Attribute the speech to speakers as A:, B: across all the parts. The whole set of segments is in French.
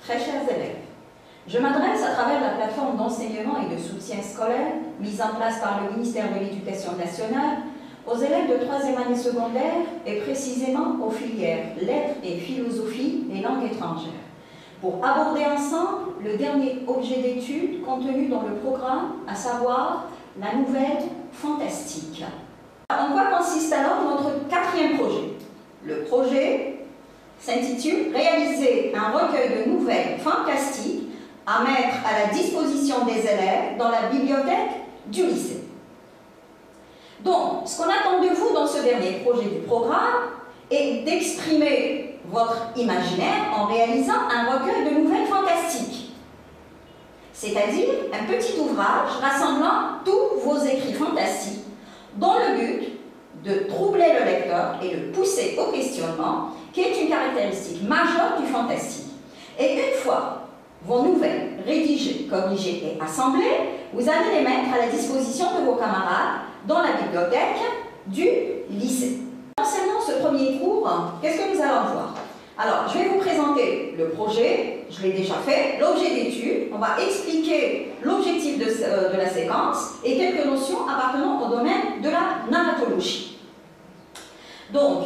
A: très chers élèves. Je m'adresse à travers la plateforme d'enseignement et de soutien scolaire mise en place par le ministère de l'Éducation nationale aux élèves de 3e année secondaire et précisément aux filières lettres et philosophie et langues étrangères, pour aborder ensemble le dernier objet d'étude contenu dans le programme, à savoir la nouvelle fantastique. En quoi consiste alors notre 4e projet? Le projet s'intitule « Réaliser un recueil de nouvelles fantastiques à mettre à la disposition des élèves dans la bibliothèque du lycée ». Donc, ce qu'on attend de vous dans ce dernier projet du programme est d'exprimer votre imaginaire en réalisant un recueil de nouvelles fantastiques, c'est-à-dire un petit ouvrage rassemblant tous vos écrits fantastiques dans le but de troubler le lecteur et le pousser au questionnement, qui est une caractéristique majeure du fantastique. Et une fois vos nouvelles rédigées, corrigées et assemblées, vous allez les mettre à la disposition de vos camarades dans la bibliothèque du lycée. Concernant ce premier cours, qu'est-ce que nous allons voir? Alors, je vais vous présenter le projet, je l'ai déjà fait, l'objet d'étude, on va expliquer l'objectif de la séquence et quelques notions appartenant au domaine de la narratologie. Donc,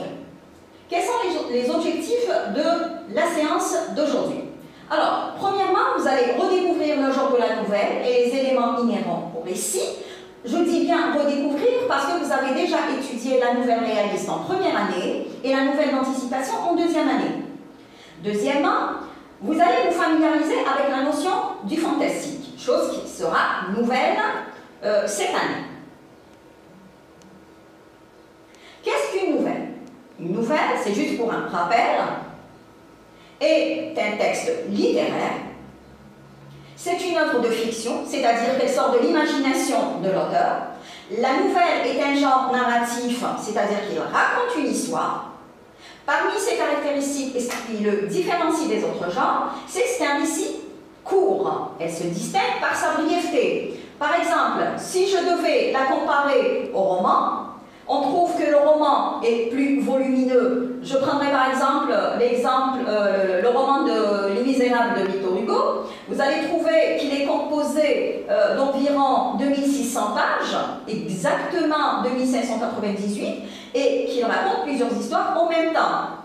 A: quels sont les objectifs de la séance d'aujourd'hui? Alors, premièrement, vous allez redécouvrir le genre de la nouvelle et les éléments inhérents au récit. Je dis bien redécouvrir parce que vous avez déjà étudié la nouvelle réaliste en 1re année et la nouvelle d'anticipation en 2e année. Deuxièmement, vous allez vous familiariser avec la notion du fantastique, chose qui sera nouvelle cette année. Qu'est-ce qu'une nouvelle? Une nouvelle, c'est juste pour un rappel, est un texte littéraire. C'est une œuvre de fiction, c'est-à-dire qu'elle sort de l'imagination de l'auteur. La nouvelle est un genre narratif, c'est-à-dire qu'il raconte une histoire. Parmi ses caractéristiques, et ce qui le différencie des autres genres, c'est que c'est un récit court. Elle se distingue par sa brièveté. Par exemple, si je devais la comparer au roman, on trouve que le roman est plus volumineux. Je prendrai par exemple le roman de Les Misérables de Victor Hugo. Vous allez trouver qu'il est composé d'environ 2600 pages, exactement 2598, et qu'il raconte plusieurs histoires en même temps.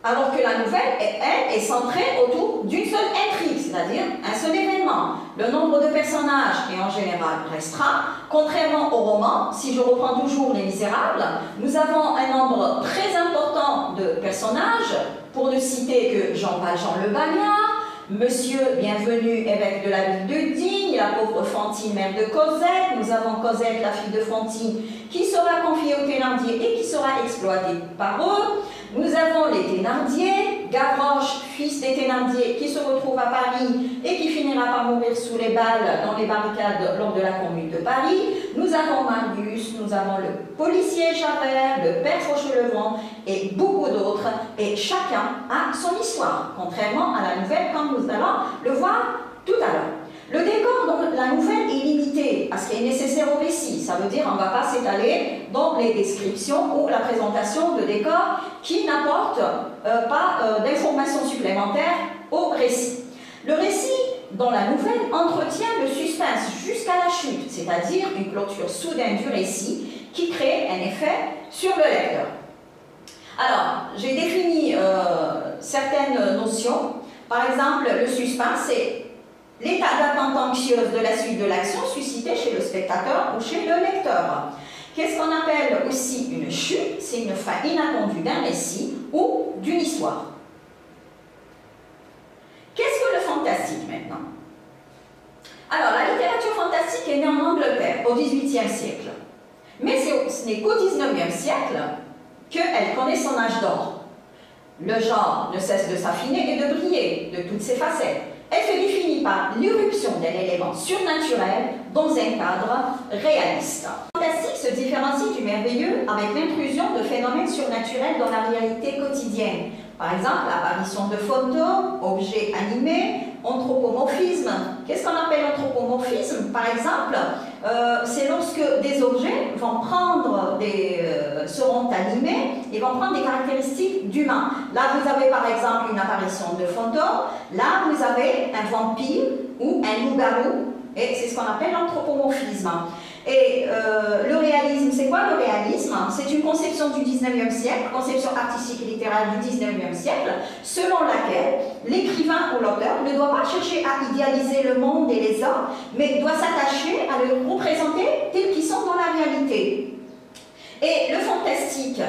A: Alors que la nouvelle, elle, est centrée autour d'une seule intrigue, c'est-à-dire un seul événement. Le nombre de personnages est en général restreint, contrairement au roman. Si je reprends toujours Les Misérables, nous avons un nombre très important de personnages, pour ne citer que Jean Valjean le Bagnard, Monsieur Bienvenu, évêque de la ville de Digne, la pauvre Fantine, mère de Cosette. Nous avons Cosette, la fille de Fantine, qui sera confiée aux Thénardier et qui sera exploitée par eux. Nous avons les Thénardier, Gavroche, fils des Thénardier, qui se retrouve à Paris et qui finira par mourir sous les balles dans les barricades lors de la Commune de Paris. Nous avons Marius, nous avons le policier Javert, le père Fauchelevent et beaucoup d'autres. Et chacun a son histoire, contrairement à la nouvelle, comme nous allons le voir tout à l'heure. Le décor de la nouvelle est limité à ce qui est nécessaire au récit. Ça veut dire qu'on ne va pas s'étaler dans les descriptions ou la présentation de décors qui n'apportent pas d'informations supplémentaires au récit. Le récit, dans la nouvelle, entretient le suspense jusqu'à la chute, c'est-à-dire une clôture soudaine du récit qui crée un effet sur le lecteur. Alors, j'ai défini certaines notions. Par exemple, le suspense, c'est l'état d'attente anxieuse de la suite de l'action suscitée chez le spectateur ou chez le lecteur. Qu'est-ce qu'on appelle aussi une chute? C'est une fin inattendue d'un récit ou d'une histoire. Qu'est-ce que le fantastique maintenant? Alors, la littérature fantastique est née en Angleterre au XVIIIe siècle. Mais ce n'est qu'au XIXe siècle qu'elle connaît son âge d'or. Le genre ne cesse de s'affiner et de briller de toutes ses facettes. Elle se définit par l'irruption d'un élément surnaturel dans un cadre réaliste. Le fantastique se différencie du merveilleux avec l'intrusion de phénomènes surnaturels dans la réalité quotidienne. Par exemple, l'apparition de photos, objets animés, anthropomorphisme. Qu'est-ce qu'on appelle anthropomorphisme? Par exemple, c'est lorsque des objets seront animés et vont prendre des caractéristiques d'humains. Là, vous avez par exemple une apparition de fantôme, là, vous avez un vampire ou un loup-garou, et c'est ce qu'on appelle l'anthropomorphisme. Et le réalisme, c'est quoi le réalisme? C'est une conception du 19e siècle, conception artistique et littéraire du 19e siècle, selon laquelle l'écrivain ou l'auteur ne doit pas chercher à idéaliser le monde et les hommes, mais doit s'attacher à le représenter tels qu'ils sont dans la réalité. Et le fantastique,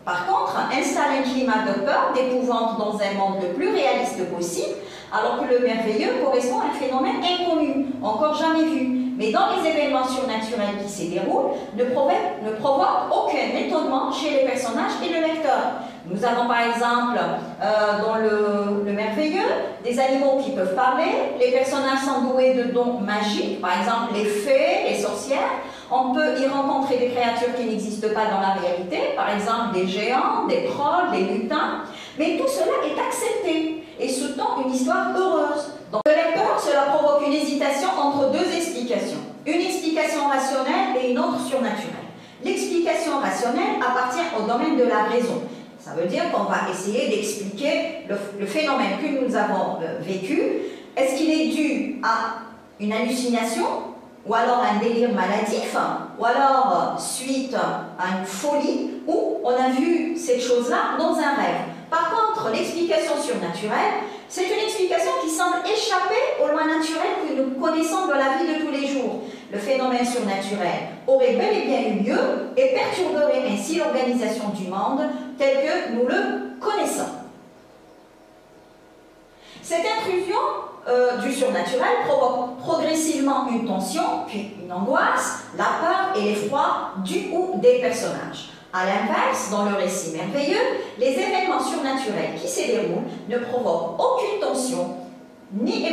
A: par contre, installe un climat de peur, d'épouvante dans un monde le plus réaliste possible, alors que le merveilleux correspond à un phénomène inconnu, encore jamais vu, mais dans les événements surnaturels qui s'y déroulent, ne provoque aucun étonnement chez les personnages et le lecteur. Nous avons par exemple, dans le merveilleux, des animaux qui peuvent parler, les personnages sont doués de dons magiques, par exemple les fées, les sorcières. On peut y rencontrer des créatures qui n'existent pas dans la réalité, par exemple des géants, des trolls, des lutins, mais tout cela est accepté et sous-tend une histoire heureuse. Donc le lecteur, cela provoque une hésitation entre deux explications. Une explication rationnelle et une autre surnaturelle. L'explication rationnelle appartient au domaine de la raison. Ça veut dire qu'on va essayer d'expliquer le phénomène que nous avons vécu. Est-ce qu'il est dû à une hallucination, ou alors un délire maladif, ou alors suite à une folie, ou on a vu cette chose-là dans un rêve. Par contre, l'explication surnaturelle, c'est une explication qui semble échapper aux lois naturelles que nous connaissons dans la vie de tous les jours. Le phénomène surnaturel aurait bel et bien eu lieu et perturberait ainsi l'organisation du monde tel que nous le connaissons. Cette intrusion du surnaturel provoque progressivement une tension, puis une angoisse, la peur et l'effroi du ou des personnages. A l'inverse, dans le récit merveilleux, les événements surnaturels qui s'y déroulent ne provoquent aucune tension ni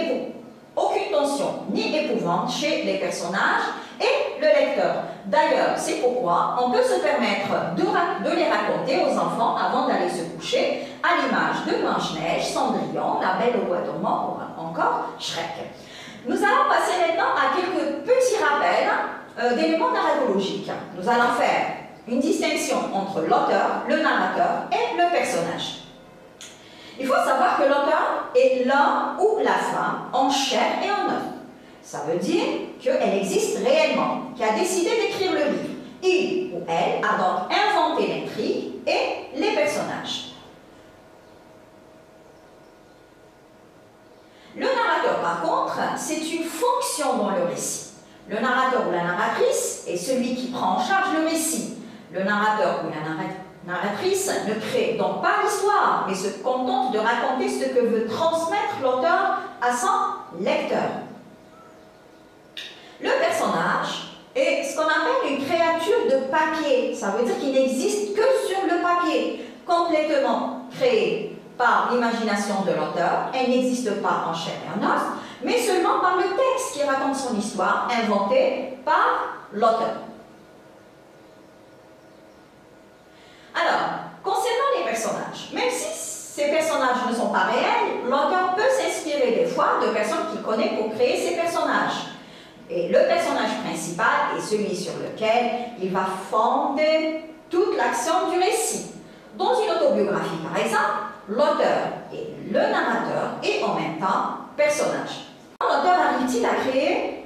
A: épouvante chez les personnages et le lecteur. D'ailleurs, c'est pourquoi on peut se permettre de les raconter aux enfants avant d'aller se coucher, à l'image de Blanche-Neige, Cendrillon, La Belle au bois dormant ou encore Shrek. Nous allons passer maintenant à quelques petits rappels d'éléments narratologiques. Nous allons faire une distinction entre l'auteur, le narrateur et le personnage. Il faut savoir que l'auteur est l'homme ou la femme en chair et en œuf. Ça veut dire qu'elle existe réellement, qui a décidé d'écrire le livre. Il ou elle a donc inventé l'intrigue et les personnages. Le narrateur, par contre, c'est une fonction dans le récit. Le narrateur ou la narratrice est celui qui prend en charge le récit. Le narrateur ou la narratrice ne crée donc pas l'histoire, mais se contente de raconter ce que veut transmettre l'auteur à son lecteur. Le personnage est ce qu'on appelle une créature de papier. Ça veut dire qu'il n'existe que sur le papier, complètement créé par l'imagination de l'auteur. Elle n'existe pas en chair et en os, mais seulement par le texte qui raconte son histoire, inventé par l'auteur. Alors, concernant les personnages, même si ces personnages ne sont pas réels, l'auteur peut s'inspirer des fois de personnes qu'il connaît pour créer ces personnages. Et le personnage principal est celui sur lequel il va fonder toute l'action du récit. Dans une autobiographie, par exemple, l'auteur est le narrateur et en même temps personnage. L'auteur arrive-t-il à créer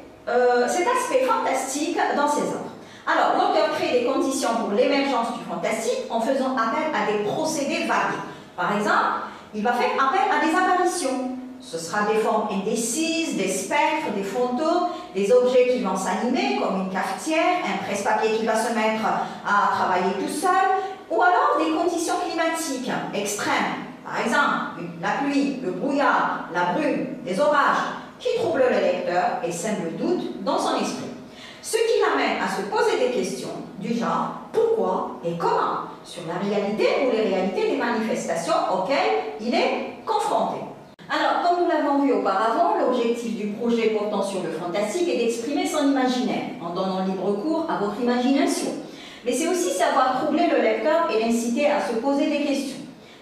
A: cet aspect fantastique dans ses œuvres? Alors, l'auteur crée des conditions pour l'émergence du fantastique en faisant appel à des procédés variés. Par exemple, il va faire appel à des apparitions. Ce sera des formes indécises, des spectres, des fantômes, des objets qui vont s'animer comme une cafetière, un presse-papier qui va se mettre à travailler tout seul, ou alors des conditions climatiques extrêmes. Par exemple, la pluie, le brouillard, la brume, des orages, qui troublent le lecteur et sèment le doute dans son esprit. Ce qui l'amène à se poser des questions du genre « pourquoi et comment ?» sur la réalité ou les réalités des manifestations auxquelles il est confronté. Alors, comme nous l'avons vu auparavant, l'objectif du projet portant sur le fantastique est d'exprimer son imaginaire, en donnant libre cours à votre imagination. Mais c'est aussi savoir troubler le lecteur et l'inciter à se poser des questions.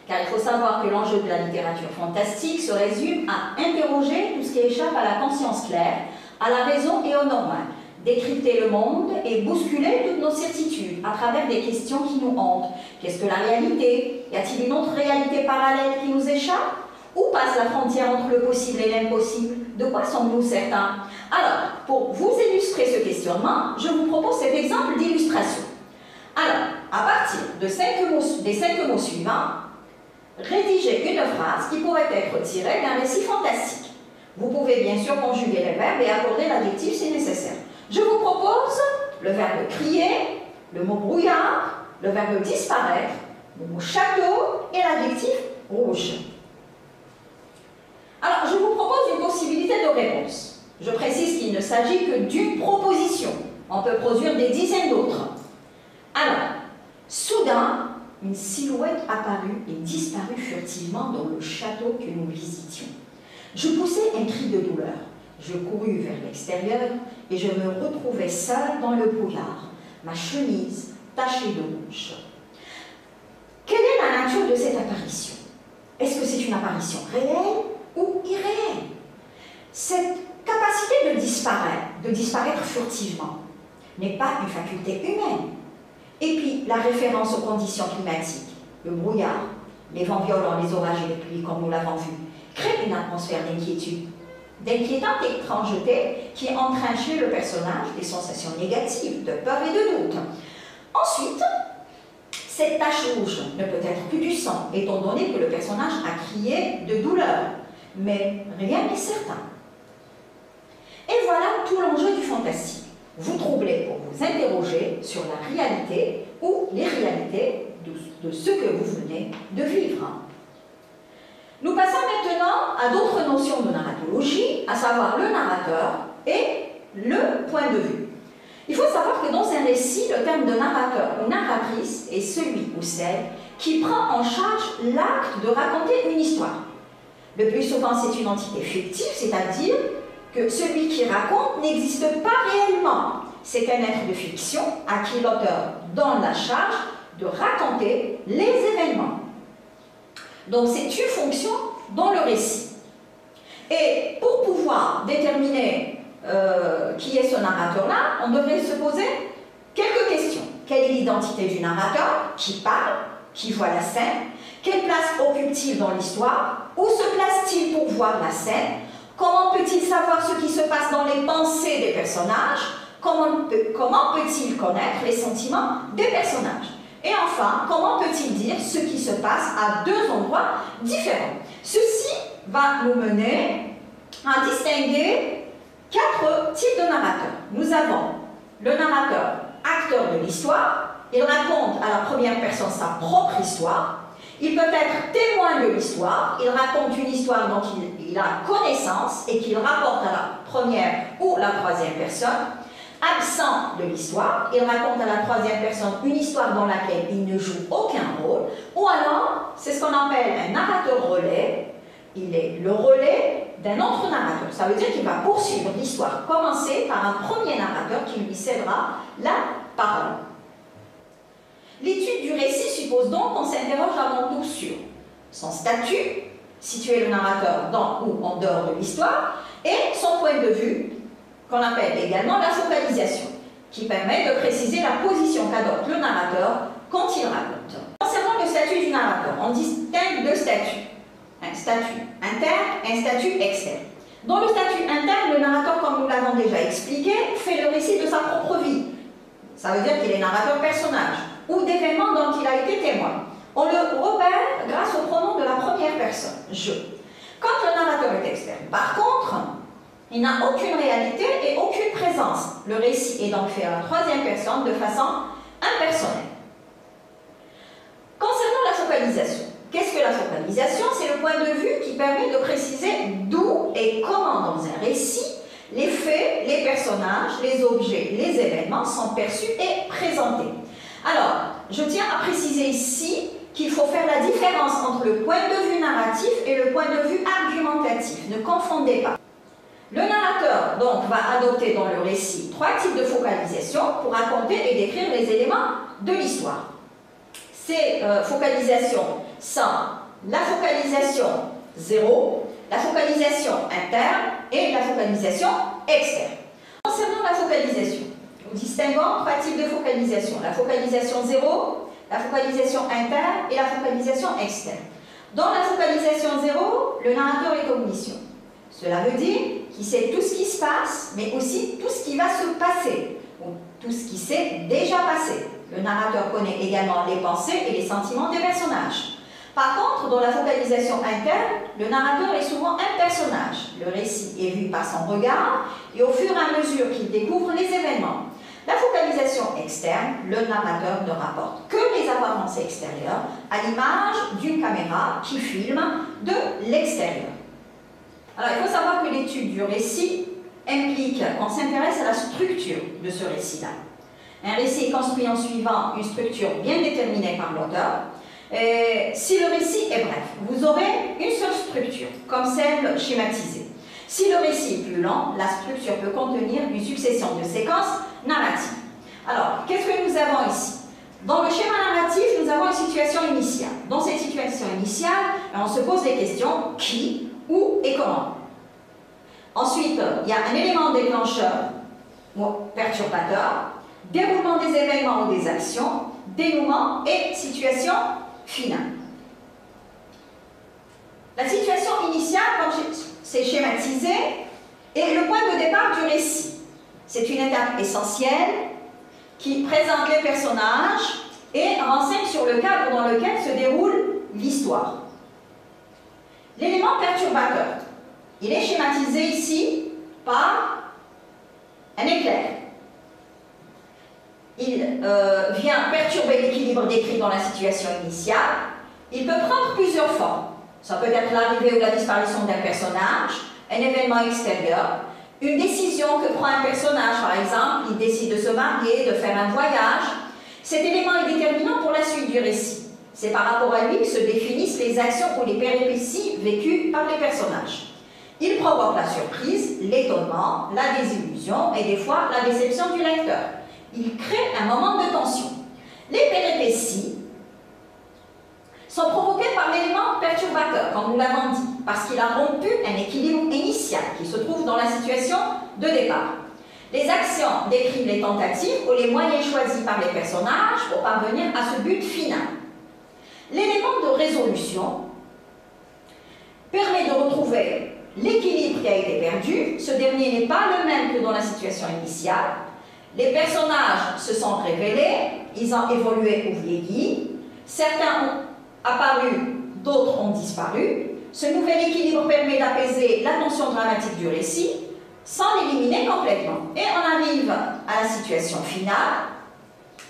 A: Car il faut savoir que l'enjeu de la littérature fantastique se résume à interroger tout ce qui échappe à la conscience claire, à la raison et au normal. décrypter le monde et bousculer toutes nos certitudes à travers des questions qui nous hantent. Qu'est-ce que la réalité? Y a-t-il une autre réalité parallèle qui nous échappe? Où passe la frontière entre le possible et l'impossible? De quoi sommes-nous certains? Alors, pour vous illustrer ce questionnement, je vous propose cet exemple d'illustration. Alors, à partir des 5 mots suivants, rédigez une phrase qui pourrait être tirée d'un récit fantastique. Vous pouvez bien sûr conjuguer les verbes et accorder l'adjectif si nécessaire. Je vous propose le verbe crier, le mot brouillard, le verbe disparaître, le mot château et l'adjectif rouge. Alors, je vous propose une possibilité de réponse. Je précise qu'il ne s'agit que d'une proposition. On peut produire des dizaines d'autres. Alors, soudain, une silhouette apparut et disparut furtivement dans le château que nous visitions. Je poussai un cri de douleur. Je courus vers l'extérieur et je me retrouvai seule dans le brouillard, ma chemise tachée de rouge. Quelle est la nature de cette apparition? Est-ce que c'est une apparition réelle ou irréelle? Cette capacité de disparaître furtivement, n'est pas une faculté humaine. Et puis, la référence aux conditions climatiques, le brouillard, les vents violents, les orages et les pluies, comme nous l'avons vu, créent une atmosphère d'inquiétude, d'inquiétante étrangeté qui entraîne chez le personnage des sensations négatives, de peur et de doute. Ensuite, cette tache rouge ne peut être que du sang, étant donné que le personnage a crié de douleur. Mais rien n'est certain. Et voilà tout l'enjeu du fantastique. Vous troubler pour vous interroger sur la réalité ou les réalités de ce que vous venez de vivre. Nous passons maintenant à d'autres notions de narratologie, à savoir le narrateur et le point de vue. Il faut savoir que dans un récit, le terme de narrateur ou narratrice est celui ou celle qui prend en charge l'acte de raconter une histoire. Le plus souvent, c'est une entité fictive, c'est-à-dire que celui qui raconte n'existe pas réellement. C'est un être de fiction à qui l'auteur donne la charge de raconter les événements. Donc c'est une fonction dans le récit. Et pour pouvoir déterminer qui est ce narrateur-là, on devrait se poser quelques questions. Quelle est l'identité du narrateur? Qui parle? Qui voit la scène? Quelle place occupe-t-il dans l'histoire? Où se place-t-il pour voir la scène? Comment peut-il savoir ce qui se passe dans les pensées des personnages? Comment peut-il connaître les sentiments des personnages? Et enfin, comment peut-il dire ce qui se passe à deux endroits différents? Ceci va nous mener à distinguer 4 types de narrateurs. Nous avons le narrateur, acteur de l'histoire. Il raconte à la première personne sa propre histoire. Il peut être témoin de l'histoire. Il raconte une histoire dont il a connaissance et qu'il rapporte à la première ou la troisième personne. Absent de l'histoire, il raconte à la troisième personne une histoire dans laquelle il ne joue aucun rôle. Ou alors, c'est ce qu'on appelle un narrateur relais. Il est le relais d'un autre narrateur. Ça veut dire qu'il va poursuivre l'histoire, commencer par un premier narrateur qui lui cédera la parole. L'étude du récit suppose donc qu'on s'interroge avant tout sur son statut, situer le narrateur dans ou en dehors de l'histoire, et son point de vue, qu'on appelle également la focalisation, qui permet de préciser la position qu'adopte le narrateur quand il raconte. Concernant le statut du narrateur, on distingue 2 statuts. Un statut interne et un statut externe. Dans le statut interne, le narrateur, comme nous l'avons déjà expliqué, fait le récit de sa propre vie. Ça veut dire qu'il est narrateur personnage ou d'événements dont il a été témoin. On le repère grâce au pronom de la première personne, je. Quand le narrateur est externe, par contre, il n'a aucune réalité et aucune présence. Le récit est donc fait à la troisième personne de façon impersonnelle. Concernant la focalisation, qu'est-ce que la focalisation? C'est le point de vue qui permet de préciser d'où et comment dans un récit les faits, les personnages, les objets, les événements sont perçus et présentés. Alors, je tiens à préciser ici qu'il faut faire la différence entre le point de vue narratif et le point de vue argumentatif. Ne confondez pas. Le narrateur, donc, va adopter dans le récit 3 types de focalisation pour raconter et décrire les éléments de l'histoire. Ces focalisations sont la focalisation 0, la focalisation interne et la focalisation externe. Concernant la focalisation, nous distinguons trois types de focalisation. La focalisation zéro, la focalisation interne et la focalisation externe. Dans la focalisation zéro, le narrateur est omniscient. Cela veut dire qu'il sait tout ce qui se passe, mais aussi tout ce qui va se passer, ou tout ce qui s'est déjà passé. Le narrateur connaît également les pensées et les sentiments des personnages. Par contre, dans la focalisation interne, le narrateur est souvent un personnage. Le récit est vu par son regard et au fur et à mesure qu'il découvre les événements. La focalisation externe, le narrateur ne rapporte que les apparences extérieures à l'image d'une caméra qui filme de l'extérieur. Alors, il faut savoir que l'étude du récit implique qu'on s'intéresse à la structure de ce récit-là. Un récit est construit en suivant une structure bien déterminée par l'auteur. Si le récit est bref, vous aurez une seule structure, comme celle schématisée. Si le récit est plus long, la structure peut contenir une succession de séquences narratives. Alors, qu'est-ce que nous avons ici? Dans le schéma narratif, nous avons une situation initiale. Dans cette situation initiale, on se pose les questions qui, où et comment. Ensuite, il y a un élément déclencheur ou perturbateur, déroulement des événements ou des actions, dénouement et situation finale. La situation initiale, comme c'est schématisé, est le point de départ du récit. C'est une étape essentielle qui présente les personnages et renseigne sur le cadre dans lequel se déroule l'histoire. L'élément perturbateur, il est schématisé ici par un éclair. Il vient perturber l'équilibre décrit dans la situation initiale. Il peut prendre plusieurs formes. Ça peut être l'arrivée ou la disparition d'un personnage, un événement extérieur, une décision que prend un personnage, par exemple, il décide de se marier, de faire un voyage. Cet élément est déterminant pour la suite du récit. C'est par rapport à lui que se définissent les actions ou les péripéties vécues par les personnages. Il provoque la surprise, l'étonnement, la désillusion et des fois la déception du lecteur. Il crée un moment de tension. Les péripéties sont provoquées par l'élément perturbateur, comme nous l'avons dit, parce qu'il a rompu un équilibre initial qui se trouve dans la situation de départ. Les actions décrivent les tentatives ou les moyens choisis par les personnages pour parvenir à ce but final. L'élément de résolution permet de retrouver l'équilibre qui a été perdu. Ce dernier n'est pas le même que dans la situation initiale. Les personnages se sont révélés, ils ont évolué ou vieilli. Certains ont apparu, d'autres ont disparu. Ce nouvel équilibre permet d'apaiser la tension dramatique du récit sans l'éliminer complètement. Et on arrive à la situation finale.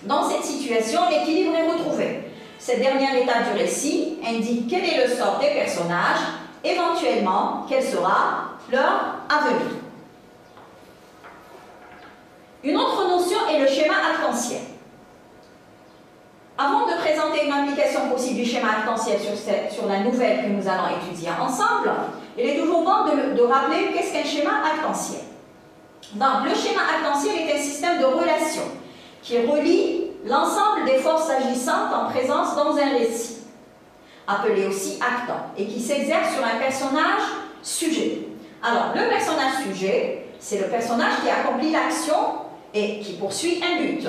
A: Dans cette situation, l'équilibre est retrouvé. Cette dernière étape du récit indique quel est le sort des personnages, éventuellement, quel sera leur avenir. Une autre notion est le schéma actentiel. Avant de présenter une application possible du schéma actentiel sur la nouvelle que nous allons étudier ensemble, il est toujours bon de rappeler qu'est-ce qu'un schéma actentiel. Donc, le schéma actentiel est un système de relations qui relie l'ensemble des forces agissantes en présence dans un récit, appelé aussi actant, et qui s'exerce sur un personnage sujet. Alors, le personnage sujet, c'est le personnage qui accomplit l'action et qui poursuit un but.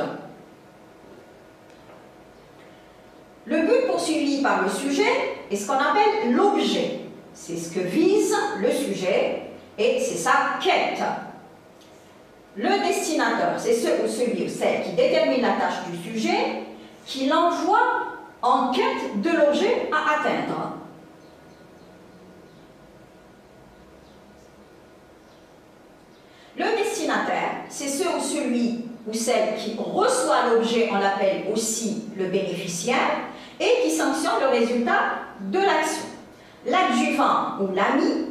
A: Le but poursuivi par le sujet est ce qu'on appelle l'objet. C'est ce que vise le sujet et c'est sa quête. Le destinateur, c'est celui ou celle qui détermine la tâche du sujet, qui l'envoie en quête de l'objet à atteindre. Le destinataire, c'est celui ou celle qui reçoit l'objet, on l'appelle aussi le bénéficiaire, et qui sanctionne le résultat de l'action. L'adjuvant ou l'ami,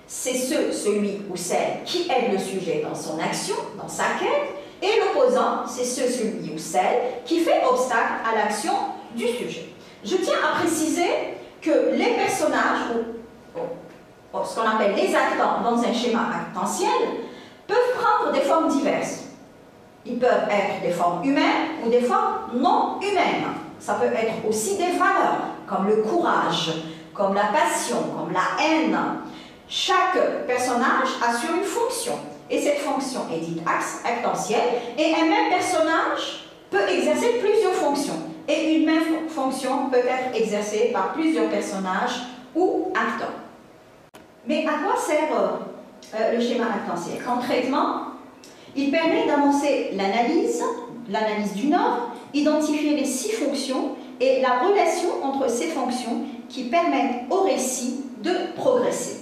A: c'est celui ou celle qui aide le sujet dans son action, dans sa quête, et l'opposant, c'est celui ou celle qui fait obstacle à l'action du sujet. Je tiens à préciser que les personnages, ou ce qu'on appelle les actants dans un schéma actentiel, peuvent prendre des formes diverses. Ils peuvent être des formes humaines ou des formes non humaines. Ça peut être aussi des valeurs, comme le courage, comme la passion, comme la haine. Chaque personnage assure une fonction, et cette fonction est dite axe actantiel, et un même personnage peut exercer plusieurs fonctions, et une même fonction peut être exercée par plusieurs personnages ou acteurs. Mais à quoi sert le schéma actantiel? Concrètement, il permet d'avancer l'analyse d'une œuvre, identifier les 6 fonctions et la relation entre ces fonctions qui permettent au récit de progresser.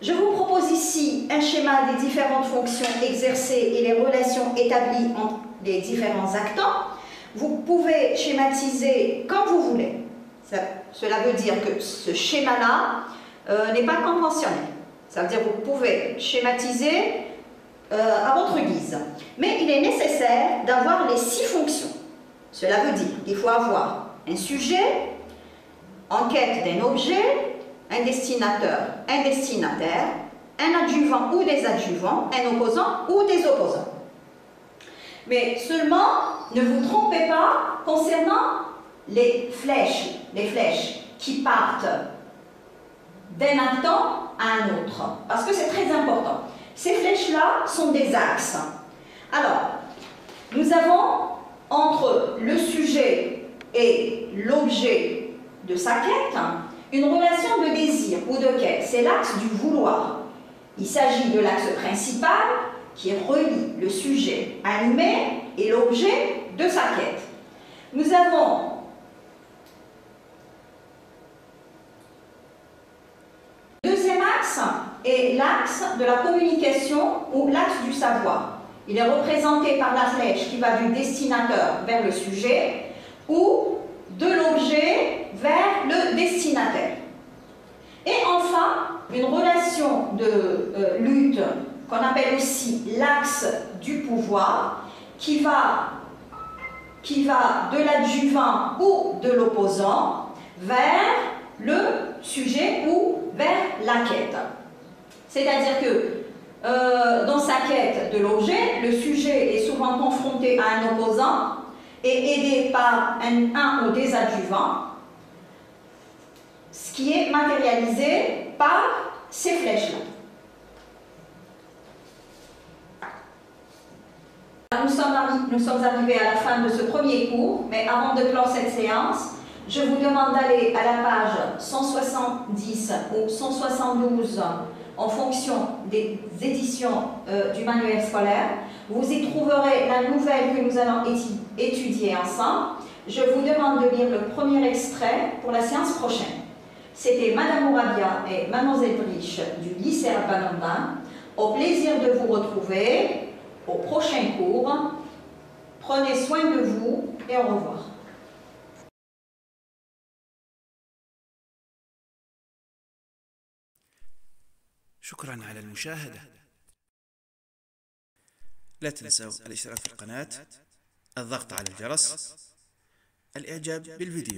A: Je vous propose ici un schéma des différentes fonctions exercées et les relations établies entre les différents acteurs. Vous pouvez schématiser comme vous voulez. Cela veut dire que ce schéma-là n'est pas conventionnel. Ça veut dire que vous pouvez schématiser à votre guise. Mais il est nécessaire d'avoir les 6 fonctions. Cela veut dire qu'il faut avoir un sujet, en quête d'un objet, un destinateur, un destinataire, un adjuvant ou des adjuvants, un opposant ou des opposants. Mais seulement, ne vous trompez pas concernant les flèches qui partent d'un actant à un autre, parce que c'est très important. Ces flèches-là sont des axes. Alors, nous avons entre le sujet et l'objet de sa quête une relation de désir ou de quête. C'est l'axe du vouloir. Il s'agit de l'axe principal qui relie le sujet animé et l'objet de sa quête. Nous avons le deuxième axe est l'axe de la communication ou l'axe du savoir. Il est représenté par la flèche qui va du destinateur vers le sujet ou de l'objet vers le destinataire. Et enfin, une relation de lutte qu'on appelle aussi l'axe du pouvoir qui va de l'adjuvant ou de l'opposant vers le sujet ou vers la quête. C'est-à-dire que dans sa quête de l'objet, le sujet est souvent confronté à un opposant et aidé par un ou des adjuvants, ce qui est matérialisé par ces flèches-là. Nous sommes arrivés à la fin de ce premier cours, mais avant de clore cette séance, je vous demande d'aller à la page 170 ou 172 en fonction des éditions du manuel scolaire. Vous y trouverez la nouvelle que nous allons étudier ensemble. Je vous demande de lire le premier extrait pour la séance prochaine. C'était Madame Mourabia et Mademoiselle Brich du lycée Rabban. Au plaisir de vous retrouver au prochain cours. Prenez soin de vous et au revoir.
B: شكرا على المشاهدة. لا تنسوا الاشتراك في القناة، الضغط على الجرس، الإعجاب بالفيديو.